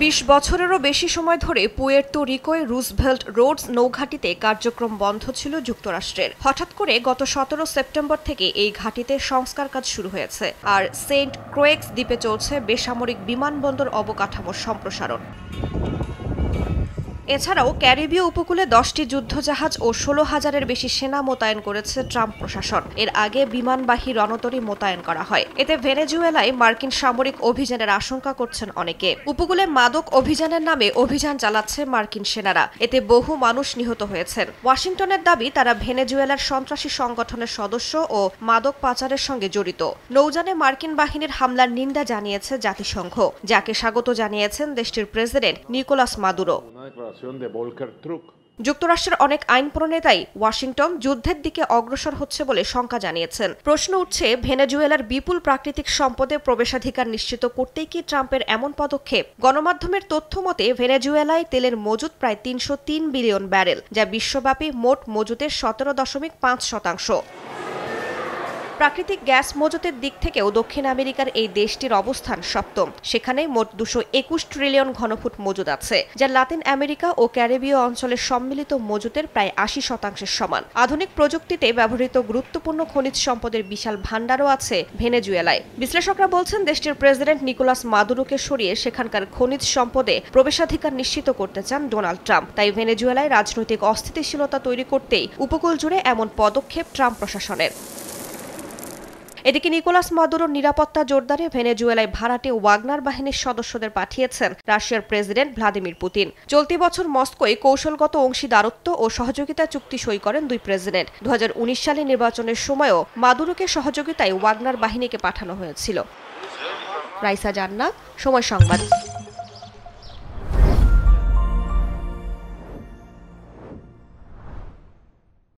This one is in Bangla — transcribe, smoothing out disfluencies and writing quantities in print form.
২০ বছরেরও বেশি সময় ধরে পুয়ের্তো রিকোয় রুজভেল্ট রোডস নৌঘাঁটিতে কার্যক্রম বন্ধ ছিল যুক্তরাষ্ট্রের। হঠাৎ করে গত ১৭ সেপ্টেম্বর থেকে এই ঘাঁটিতে সংস্কার কাজ শুরু হয়েছে, আর সেন্ট ক্রোয়েক্স দ্বীপে চলছে বেসামরিক বিমানবন্দর অবকাঠামোর সম্প্রসারণ। এছাড়াও ক্যারিবীয় উপকূলে ১০টি যুদ্ধজাহাজ ও ১৬,০০০-এর বেশি সেনা মোতায়েন করেছে ট্রাম্প প্রশাসন। এর আগে বিমানবাহী রণতরী মোতায়েন করা হয়। এতে ভেনেজুয়েলায় মার্কিন সামরিক অভিযানের আশঙ্কা করছেন অনেকে। উপকূলে মাদক অভিযানের নামে অভিযান চালাচ্ছে মার্কিন সেনারা। এতে বহু মানুষ নিহত হয়েছেন। ওয়াশিংটনের দাবি, তারা ভেনেজুয়েলার সন্ত্রাসী সংগঠনের সদস্য ও মাদক পাচারের সঙ্গে জড়িত। নৌযানে মার্কিন বাহিনীর হামলার নিন্দা জানিয়েছে জাতিসংঘ, যাকে স্বাগত জানিয়েছেন দেশটির প্রেসিডেন্ট নিকোলাস মাদুরো। যুক্তরাষ্ট্রের অনেক আইন প্রণেতাই ওয়াশিংটন যুদ্ধের দিকে অগ্রসর হচ্ছে বলে শঙ্কা জানিয়েছেন। প্রশ্ন উঠছে, ভেনেজুয়েলার বিপুল প্রাকৃতিক সম্পদে প্রবেশাধিকার নিশ্চিত করতেই কি ট্রাম্পের এমন পদক্ষেপ? গণমাধ্যমের তথ্য মতে ভেনেজুয়েলায় তেলের মজুত প্রায় ৩০৩ বিলিয়ন ব্যারেল, যা বিশ্বব্যাপী মোট মজুতের ১৭.৫%। প্রাকৃতিক গ্যাস মজুতের দিক থেকেও দক্ষিণ আমেরিকার এই দেশটির অবস্থান সপ্তম। সেখানে মোট ২২১ ট্রিলিয়ন ঘনফুট মজুদ আছে, যা লাতিন আমেরিকা ও ক্যারিবীয় অঞ্চলের সম্মিলিত মজুতের প্রায় ৮০% সমান। আধুনিক প্রযুক্তিতে ব্যবহৃত গুরুত্বপূর্ণ খনিজ সম্পদের বিশাল ভাণ্ডারও আছে ভেনেজুয়েলায়। বিশ্লেষকরা বলছেন, দেশটির প্রেসিডেন্ট নিকোলাস মাদুরোকে সরিয়ে সেখানকার খনিজ সম্পদে প্রবেশাধিকার নিশ্চিত করতে চান ডোনাল্ড ট্রাম্প। তাই ভেনেজুয়েলায় রাজনৈতিক অস্থিতিশীলতা তৈরি করতেই উপকূল জুড়ে এমন পদক্ষেপ ট্রাম্প প্রশাসনের। এদিকে নিকোলাস মাদুরোর নিরাপত্তা জোরদারে ভেনেজুয়েলায় ভাড়াটে ওয়াগনার বাহিনীর সদস্যদের পাঠিয়েছেন রাশিয়ার প্রেসিডেন্ট ভ্লাদিমির পুতিন। চলতি বছর মস্কোয় কৌশলগত অংশীদারত্ব ও সহযোগিতা চুক্তি সই করেন দুই প্রেসিডেন্ট। ২০১৯ সালে নির্বাচনের সময়ও মাদুরোকে সহযোগিতায় ওয়াগনার বাহিনীকে পাঠানো হয়েছিল। রাইসা জান্নাত, সময় সংবাদ।